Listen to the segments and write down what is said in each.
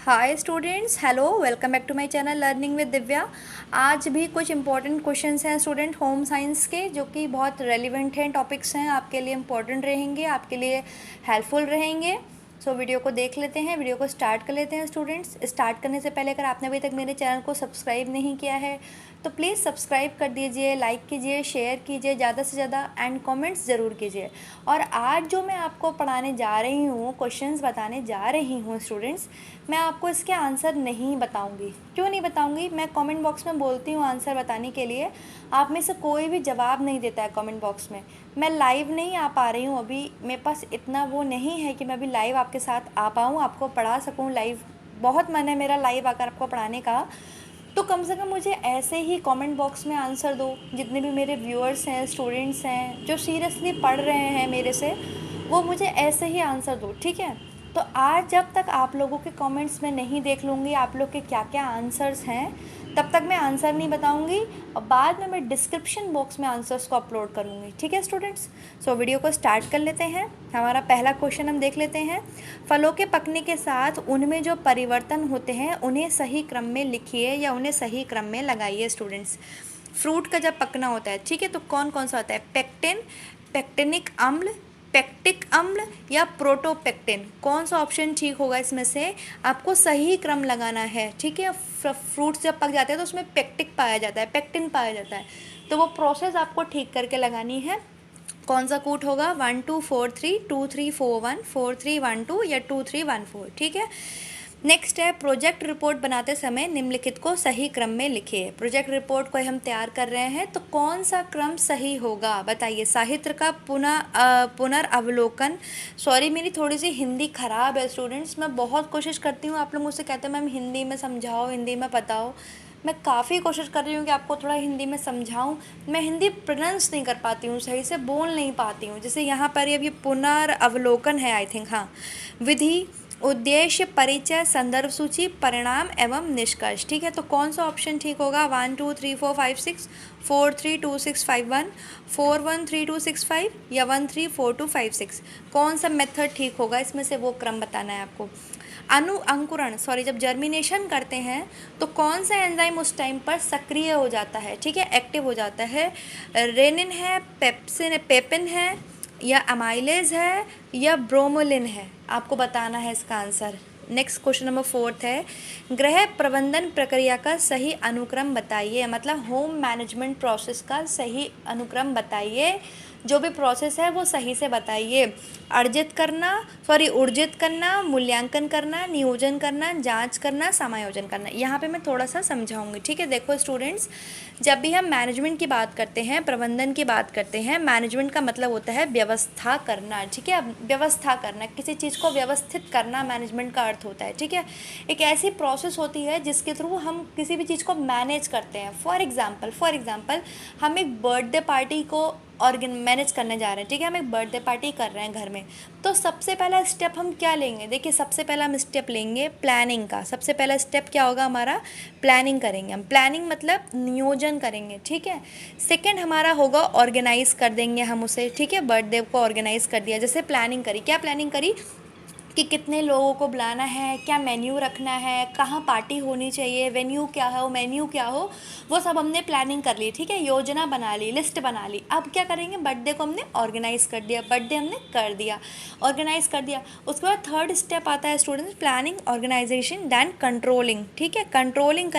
Hi students, hello, welcome back to my channel learning with Divya. आज भी कुछ important questions हैं स्टूडेंट होम साइंस के, जो कि बहुत रेलिवेंट हैं, टॉपिक्स हैं, आपके लिए इंपॉर्टेंट रहेंगे, आपके लिए हेल्पफुल रहेंगे। सो वीडियो को देख लेते हैं, वीडियो को स्टार्ट कर लेते हैं स्टूडेंट्स। स्टार्ट करने से पहले अगर आपने अभी तक मेरे चैनल को सब्सक्राइब नहीं किया है तो प्लीज़ सब्सक्राइब कर दीजिए, लाइक कीजिए, शेयर कीजिए ज़्यादा से ज़्यादा एंड कमेंट्स ज़रूर कीजिए। और आज जो मैं आपको पढ़ाने जा रही हूँ, क्वेश्चंस बताने जा रही हूँ स्टूडेंट्स, मैं आपको इसके आंसर नहीं बताऊंगी। क्यों नहीं बताऊंगी? मैं कमेंट बॉक्स में बोलती हूँ आंसर बताने के लिए, आप में से कोई भी जवाब नहीं देता है कमेंट बॉक्स में। मैं लाइव नहीं आ पा रही हूँ अभी, मेरे पास इतना वो नहीं है कि मैं अभी लाइव आपके साथ आ पाऊँ, आपको पढ़ा सकूँ लाइव। बहुत मन है मेरा लाइव आकर आपको पढ़ाने का, तो कम से कम मुझे ऐसे ही कमेंट बॉक्स में आंसर दो। जितने भी मेरे व्यूअर्स हैं, स्टूडेंट्स हैं जो सीरियसली पढ़ रहे हैं मेरे से, वो मुझे ऐसे ही आंसर दो, ठीक है? तो आज जब तक आप लोगों के कमेंट्स में नहीं देख लूँगी आप लोग के क्या क्या आंसर्स हैं, तब तक मैं आंसर नहीं बताऊंगी। और बाद में मैं डिस्क्रिप्शन बॉक्स में आंसर्स को अपलोड करूँगी, ठीक है स्टूडेंट्स? सो वीडियो को स्टार्ट कर लेते हैं। हमारा पहला क्वेश्चन हम देख लेते हैं। फलों के पकने के साथ उनमें जो परिवर्तन होते हैं उन्हें सही क्रम में लिखिए या उन्हें सही क्रम में लगाइए स्टूडेंट्स। फ्रूट का जब पकना होता है, ठीक है, तो कौन कौन सा होता है? पेक्टिन, पेक्टिनिक अम्ल, पेक्टिक अम्ल या प्रोटोपेक्टिन? कौन सा ऑप्शन ठीक होगा इसमें से? आपको सही क्रम लगाना है, ठीक है। फ्रूट्स जब पक जाते हैं तो उसमें पेक्टिक पाया जाता है, पेक्टिन पाया जाता है, तो वो प्रोसेस आपको ठीक करके लगानी है। कौन सा कूट होगा? 1 2 4 3 2 3 4 1 4 3 1 2 या 2 3 1 4, ठीक है। नेक्स्ट है, प्रोजेक्ट रिपोर्ट बनाते समय निम्नलिखित को सही क्रम में लिखिए। प्रोजेक्ट रिपोर्ट को हम तैयार कर रहे हैं, तो कौन सा क्रम सही होगा बताइए। साहित्य का पुनर्अवलोकन। सॉरी, मेरी थोड़ी सी हिंदी ख़राब है स्टूडेंट्स, मैं बहुत कोशिश करती हूँ। आप लोग मुझसे कहते हैं मैम हिंदी में समझाओ, हिंदी में बताओ। मैं काफ़ी कोशिश कर रही हूँ कि आपको थोड़ा हिंदी में समझाऊँ। मैं हिंदी प्रोनाउंस नहीं कर पाती हूँ, सही से बोल नहीं पाती हूँ। जैसे यहाँ पर अब ये पुनर्अवलोकन है, आई थिंक, हाँ। विधि, उद्देश्य, परिचय, संदर्भ सूची, परिणाम एवं निष्कर्ष, ठीक है। तो कौन सा ऑप्शन ठीक होगा? 1 2 3 4 5 6 4 3 2 6 5 1 4 1 3 2 6 5 या 1 3 4 2 5 6? कौन सा मेथड ठीक होगा इसमें से? वो क्रम बताना है आपको। अंकुरण, सॉरी, जब जर्मिनेशन करते हैं तो कौन सा एंजाइम उस टाइम पर सक्रिय हो जाता है, ठीक है, एक्टिव हो जाता है? रेनिन है, पेपिन है या अमाइलेज है या ब्रोमोलिन है? आपको बताना है इसका आंसर। नेक्स्ट क्वेश्चन नंबर 4 है, गृह प्रबंधन प्रक्रिया का सही अनुक्रम बताइए। मतलब होम मैनेजमेंट प्रोसेस का सही अनुक्रम बताइए। जो भी प्रोसेस है वो सही से बताइए। उर्जित करना, मूल्यांकन करना, नियोजन करना, जांच करना, समायोजन करना। यहाँ पे मैं थोड़ा सा समझाऊंगी, ठीक है। देखो स्टूडेंट्स, जब भी हम मैनेजमेंट की बात करते हैं, प्रबंधन की बात करते हैं, मैनेजमेंट का मतलब होता है व्यवस्था करना, ठीक है। व्यवस्था करना, किसी चीज़ को व्यवस्थित करना मैनेजमेंट का अर्थ होता है, ठीक है। एक ऐसी प्रोसेस होती है जिसके थ्रू हम किसी भी चीज़ को मैनेज करते हैं। फॉर एग्जाम्पल हम एक बर्थडे पार्टी को मैनेज करने जा रहे हैं, ठीक है। हम एक बर्थडे पार्टी कर रहे हैं घर में, तो सबसे पहला स्टेप हम क्या लेंगे? देखिए, सबसे पहला हम स्टेप लेंगे प्लानिंग का। सबसे पहला स्टेप क्या होगा हमारा? प्लानिंग करेंगे हम। प्लानिंग मतलब नियोजन करेंगे, ठीक है। सेकंड हमारा होगा ऑर्गेनाइज कर देंगे हम उसे, ठीक है। बर्थडे को ऑर्गेनाइज कर दिया, जैसे प्लानिंग करी। क्या प्लानिंग करी? कि कितने लोगों को बुलाना है, क्या मेन्यू रखना है, कहाँ पार्टी होनी चाहिए, वेन्यू क्या हो, मेन्यू क्या हो, वो सब हमने प्लानिंग कर ली, ठीक है। योजना बना ली, लिस्ट बना ली। अब क्या करेंगे? बर्थडे को हमने ऑर्गेनाइज़ कर दिया, बर्थडे हमने कर दिया, ऑर्गेनाइज़ कर दिया। उसके बाद थर्ड स्टेप आता है students, planning, organisation, then controlling, ठीक है। कंट्रोलिंग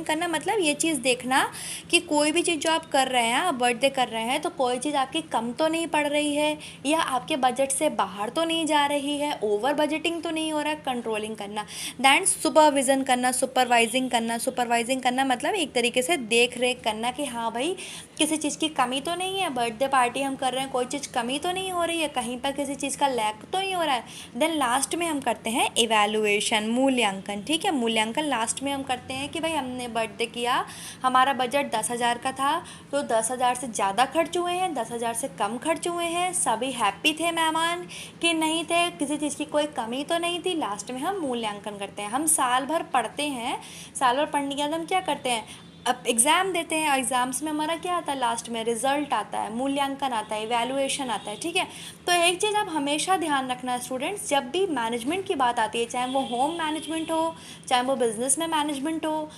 करना मतलब ये चीज़ देखना कि कोई भी चीज़ जो आप कर रहे हैं, आप बर्थडे कर रहे हैं, तो कोई चीज़ आपकी कम तो नहीं पड़ रही है या आपके बजट से बाहर तो नहीं जा रही है, ओवर बजटिंग तो नहीं हो रहा है। कंट्रोलिंग करना। दैन सुपरविज़न करना, सुपरवाइजिंग करना मतलब एक तरीके से देख रेख करना कि हाँ भाई, किसी चीज़ की कमी तो नहीं है, बर्थडे पार्टी हम कर रहे हैं, कोई चीज़ कमी तो नहीं हो रही है, कहीं पर किसी चीज़ का लैक तो नहीं हो रहा है। देन लास्ट में हम करते हैं इवैल्यूएशन, मूल्यांकन, ठीक है। मूल्यांकन लास्ट में हम करते हैं कि भाई हमने बर्थडे किया, हमारा बजट 10,000 का था, तो 10,000 से ज़्यादा खर्च हुए हैं, 10,000 से कम खर्च हुए हैं, सभी हैप्पी थे मेहमान कि नहीं थे, किसी चीज़ की कोई कमी तो नहीं थी। लास्ट में हम मूल्यांकन करते हैं। हम साल भर पढ़ते हैं, साल भर पढ़ने के बाद हम क्या करते हैं? अब एग्ज़ाम देते हैं, एग्ज़ाम्स में हमारा क्या आता है, लास्ट में रिजल्ट आता है, मूल्यांकन आता है, इवैल्यूएशन आता है, ठीक है। तो एक चीज़ आप हमेशा ध्यान रखना है स्टूडेंट्स, जब भी मैनेजमेंट की बात आती है, चाहे वो होम मैनेजमेंट हो, चाहे वो बिजनेस में मैनेजमेंट हो,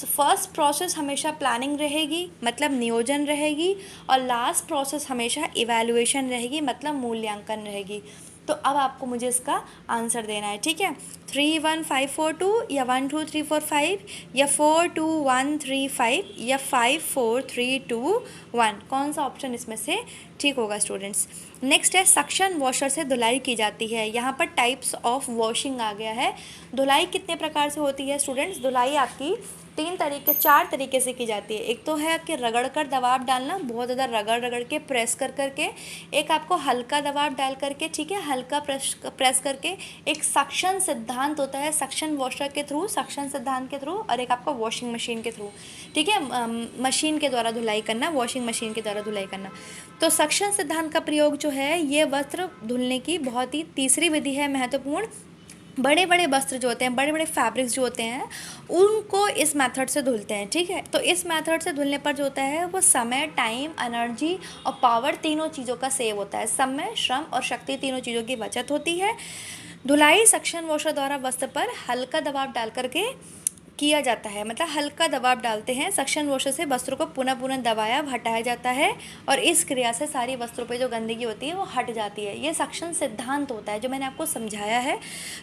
फर्स्ट प्रोसेस हमेशा प्लानिंग रहेगी, मतलब नियोजन रहेगी, और लास्ट प्रोसेस हमेशा इवैल्यूएशन रहेगी, मतलब मूल्यांकन रहेगी। तो अब आपको मुझे इसका आंसर देना है, ठीक है। 31542 या 12345 या 42135 या 54321, कौन सा ऑप्शन इसमें से ठीक होगा स्टूडेंट्स। नेक्स्ट है सक्शन वॉशर से धुलाई की जाती है। यहाँ पर टाइप्स ऑफ वॉशिंग आ गया है। धुलाई कितने प्रकार से होती है स्टूडेंट्स, धुलाई आपकी चार तरीके से की जाती है। एक तो है कि रगड़ कर दबाव डालना, बहुत ज़्यादा रगड़ रगड़ के प्रेस कर करके। एक आपको हल्का दबाव डाल करके, ठीक है, हल्का प्रेस करके। एक सक्शन सिद्धांत होता है, सक्शन वॉशर के थ्रू, सक्शन सिद्धांत के थ्रू, और एक आपका वॉशिंग मशीन के थ्रू, ठीक है, मशीन के द्वारा धुलाई करना, वॉशिंग मशीन के द्वारा धुलाई करना। तो सक्शन सिद्धांत का प्रयोग जो है ये वस्त्र धुलने की बहुत ही तीसरी विधि है, महत्वपूर्ण। बड़े बड़े वस्त्र जो होते हैं, बड़े बड़े फैब्रिक्स जो होते हैं, उनको इस मेथड से धुलते हैं, ठीक है। तो इस मेथड से धुलने पर जो होता है वो समय, टाइम, एनर्जी और पावर, तीनों चीज़ों का सेव होता है। समय, श्रम और शक्ति, तीनों चीज़ों की बचत होती है। धुलाई सक्शन वॉशर द्वारा वस्त्र पर हल्का दबाव डाल करके किया जाता है, मतलब हल्का दबाव डालते हैं सक्शन वॉशर से, वस्त्रों को पुनः पुनः दबाया हटाया जाता है, और इस क्रिया से सारी वस्त्रों पे जो गंदगी होती है वो हट जाती है। ये सक्शन सिद्धांत होता है जो मैंने आपको समझाया है।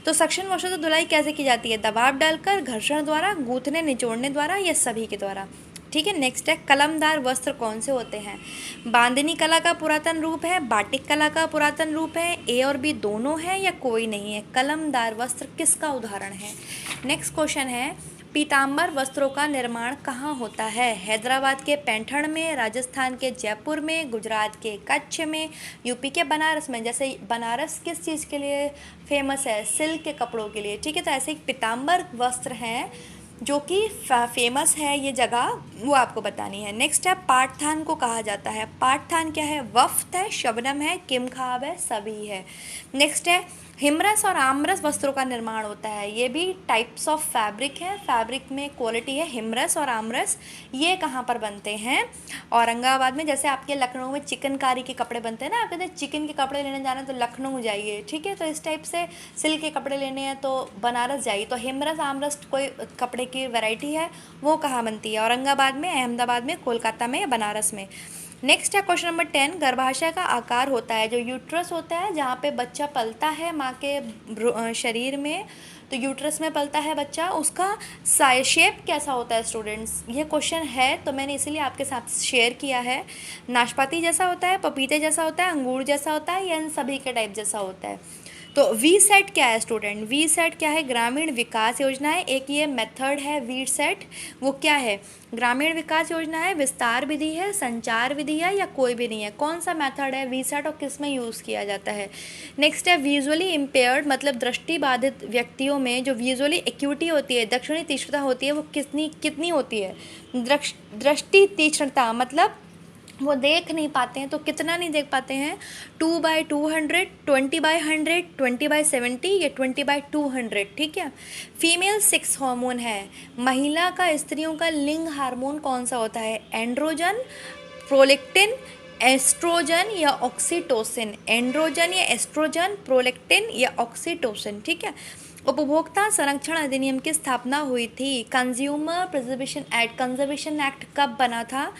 तो सक्शन वॉशर से धुलाई कैसे की जाती है, दबाव डालकर, घर्षण द्वारा, गूंथने निचोड़ने द्वारा, या सभी के द्वारा, ठीक है। नेक्स्ट है कलमदार वस्त्र कौन से होते हैं। बांधनी कला का पुरातन रूप है, बाटिक कला का पुरातन रूप है, ए और बी दोनों है, या कोई नहीं है। कलमदार वस्त्र किसका उदाहरण है। नेक्स्ट क्वेश्चन है पीताम्बर वस्त्रों का निर्माण कहाँ होता है। हैदराबाद के पैठण में, राजस्थान के जयपुर में, गुजरात के कच्छ में, यूपी के बनारस में। जैसे बनारस किस चीज़ के लिए फेमस है, सिल्क के कपड़ों के लिए, ठीक है। तो ऐसे एक पीताम्बर वस्त्र हैं जो कि फेमस है ये जगह, वो आपको बतानी है। नेक्स्ट है पाठथान को कहा जाता है। पाठथान क्या है, वफ्त है, शबनम है, किमखाब है, सभी है। नेक्स्ट है हिमरस और आमरस वस्त्रों का निर्माण होता है। ये भी टाइप्स ऑफ फैब्रिक है, फैब्रिक में क्वालिटी है। हिमरस और आमरस ये कहाँ पर बनते हैं, औरंगाबाद में। जैसे आपके लखनऊ में चिकनकारी के कपड़े बनते हैं ना, आप कहते हैं चिकन के कपड़े लेने जाना है तो लखनऊ जाइए, ठीक है। तो इस टाइप से सिल्क के कपड़े लेने हैं तो बनारस जाइए। तो हिमरस आमरस कोई कपड़े की वैरायटी है, वो कहाँ बनती है, औरंगाबाद में, अहमदाबाद में, कोलकाता में, या बनारस में। नेक्स्ट है क्वेश्चन नंबर 10, गर्भाशय का आकार होता है, जो यूट्रस होता है जहाँ पे बच्चा पलता है माँ के शरीर में, तो यूट्रस में पलता है बच्चा, उसका शेप कैसा होता है स्टूडेंट्स। ये क्वेश्चन है तो मैंने इसीलिए आपके साथ शेयर किया है। नाशपाती जैसा होता है, पपीते जैसा होता है, अंगूर जैसा होता है, या इन सभी के टाइप जैसा होता है। तो वी सेट क्या है स्टूडेंट, वी सेट क्या है, ग्रामीण विकास योजना है। एक ये मेथड है वी सेट, वो क्या है, ग्रामीण विकास योजना है, विस्तार विधि है, संचार विधि है, या कोई भी नहीं है। कौन सा मेथड है वी सेट और किस में यूज़ किया जाता है। नेक्स्ट है विजुअली इम्पेयर्ड, मतलब दृष्टि बाधित व्यक्तियों में जो विजुअली एक्यूटी होती है, दक्षिणी तीक्ष्णता होती है, वो कितनी होती है। दृष्टि तीक्ष्णता मतलब वो देख नहीं पाते हैं, तो कितना नहीं देख पाते हैं, 2/200, 20/100, 20/70 या 20/200, ठीक है। फीमेल सेक्स हार्मोन है, महिला का, स्त्रियों का लिंग हार्मोन कौन सा होता है, एंड्रोजन, प्रोलेक्टिन, एस्ट्रोजन या ऑक्सीटोसिन। एंड्रोजन या एस्ट्रोजन, प्रोलेक्टिन या ऑक्सीटोसिन, ठीक है। उपभोक्ता संरक्षण अधिनियम की स्थापना हुई थी, कंज्यूमर कंजर्वेशन एक्ट कब बना था,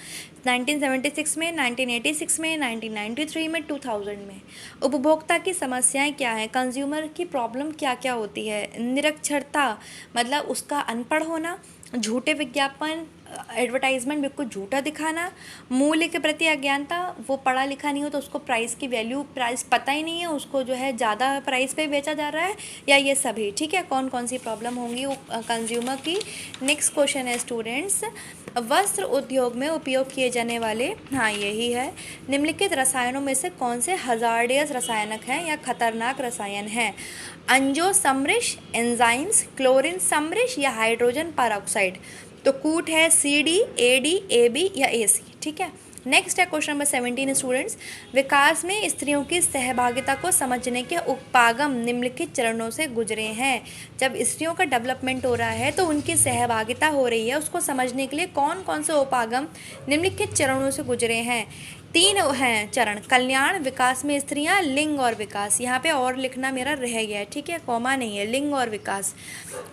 1976 में, 1986 में, 1993 में, 2000 में। उपभोक्ता की समस्याएं क्या हैं, कंज्यूमर की प्रॉब्लम क्या क्या होती है। निरक्षरता मतलब उसका अनपढ़ होना, झूठे विज्ञापन, एडवर्टाइजमेंट बिल्कुल झूठा दिखाना, मूल्य के प्रति अज्ञानता, वो पढ़ा लिखा नहीं हो तो उसको प्राइस की वैल्यू, प्राइस पता ही नहीं है, उसको जो है ज़्यादा प्राइस पे बेचा जा रहा है, या ये सभी, ठीक है। कौन कौन सी प्रॉब्लम होंगी कंज्यूमर की। नेक्स्ट क्वेश्चन है स्टूडेंट्स, वस्त्र उद्योग में उपयोग किए जाने वाले, हाँ यही है, निम्नलिखित रसायनों में से कौन से हजार्डियस रसायनक हैं या खतरनाक रसायन हैं। अंजो समृश, एंजाइम्स, क्लोरीन समृश, या हाइड्रोजन परऑक्साइड। तो कूट है CD, AD, AB या AC, ठीक है। नेक्स्ट है क्वेश्चन नंबर 17 स्टूडेंट्स, विकास में स्त्रियों की सहभागिता को समझने के उपागम निम्नलिखित चरणों से गुजरे हैं। जब स्त्रियों का डेवलपमेंट हो रहा है तो उनकी सहभागिता हो रही है, उसको समझने के लिए कौन कौन से उपागम निम्नलिखित चरणों से गुजरे हैं। 3 हैं चरण, कल्याण, विकास में स्त्रियां, लिंग और विकास। यहाँ पे और लिखना मेरा रह गया है, ठीक है, कॉमा नहीं है, लिंग और विकास।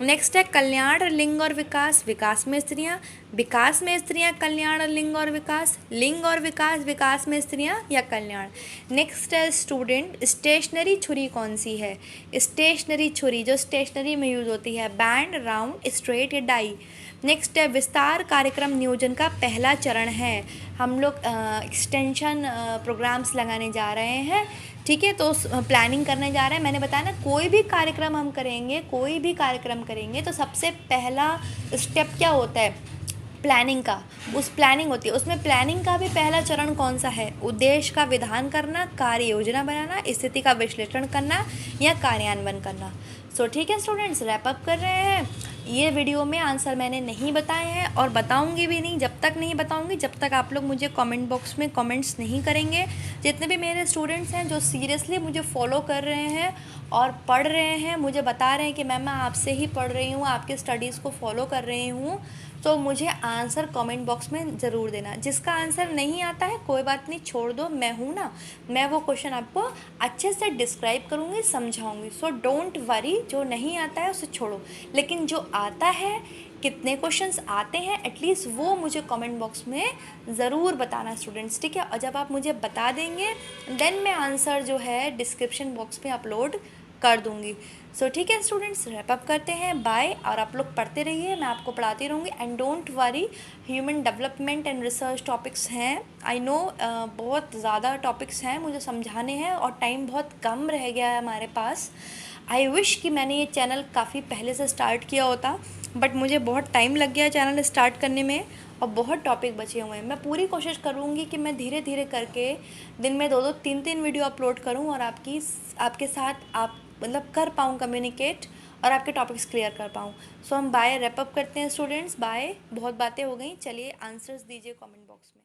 नेक्स्ट है कल्याण, लिंग और विकास, विकास में स्त्रियां, विकास में स्त्रियां, कल्याण, लिंग और विकास, लिंग और विकास, विकास में स्त्रियां या कल्याण। नेक्स्ट है स्टूडेंट, स्टेशनरी छुरी कौन सी है। स्टेशनरी छुरी जो स्टेशनरी में यूज होती है, बैंड, राउंड, स्ट्रेट या डाई। नेक्स्ट है विस्तार कार्यक्रम नियोजन का पहला चरण है, हम लोग एक्सटेंशन प्रोग्राम्स लगाने जा रहे हैं, ठीक है, तो प्लानिंग करने जा रहे हैं। मैंने बताया ना, कोई भी कार्यक्रम हम करेंगे, कोई भी कार्यक्रम करेंगे तो सबसे पहला स्टेप क्या होता है, प्लानिंग का। उस प्लानिंग होती है, उसमें प्लानिंग का भी पहला चरण कौन सा है, उद्देश्य का विधान करना, कार्य योजना बनाना, स्थिति का विश्लेषण करना या कार्यान्वयन करना। सो ठीक है स्टूडेंट्स, रैप अप कर रहे हैं। ये वीडियो में आंसर मैंने नहीं बताए हैं और बताऊंगी भी नहीं, जब तक नहीं बताऊंगी जब तक आप लोग मुझे कमेंट बॉक्स में कमेंट्स नहीं करेंगे। जितने भी मेरे स्टूडेंट्स हैं जो सीरियसली मुझे फॉलो कर रहे हैं और पढ़ रहे हैं, मुझे बता रहे हैं कि मैम मैं आपसे ही पढ़ रही हूँ, आपके स्टडीज़ को फॉलो कर रही हूँ, तो मुझे आंसर कमेंट बॉक्स में ज़रूर देना। जिसका आंसर नहीं आता है कोई बात नहीं, छोड़ दो, मैं हूँ ना, मैं वो क्वेश्चन आपको अच्छे से डिस्क्राइब करूँगी, समझाऊँगी। सो डोंट वरी, जो नहीं आता है उसे छोड़ो, लेकिन जो आता है, कितने क्वेश्चंस आते हैं एटलीस्ट वो मुझे कमेंट बॉक्स में ज़रूर बताना स्टूडेंट्स, ठीक है। और जब आप मुझे बता देंगे देन मैं आंसर जो है डिस्क्रिप्शन बॉक्स में अपलोड कर दूँगी। सो ठीक है स्टूडेंट्स, रैप अप करते हैं, बाय। और आप लोग पढ़ते रहिए, मैं आपको पढ़ाती रहूँगी। And don't worry, human development and research topics हैं, आई नो बहुत ज़्यादा टॉपिक्स हैं मुझे समझाने हैं और टाइम बहुत कम रह गया है हमारे पास। आई विश कि मैंने ये चैनल काफ़ी पहले से स्टार्ट किया होता, बट मुझे बहुत टाइम लग गया चैनल स्टार्ट करने में और बहुत टॉपिक बचे हुए हैं। मैं पूरी कोशिश करूँगी कि मैं धीरे धीरे करके दिन में 2-2 3-3 वीडियो अपलोड करूँ और आपके साथ आप मतलब कर पाऊँ कम्युनिकेट और आपके टॉपिक्स क्लियर कर पाऊँ। सो हम बाय, रैप अप करते हैं स्टूडेंट्स, बाय। बहुत बातें हो गई, चलिए आंसर्स दीजिए कमेंट बॉक्स में।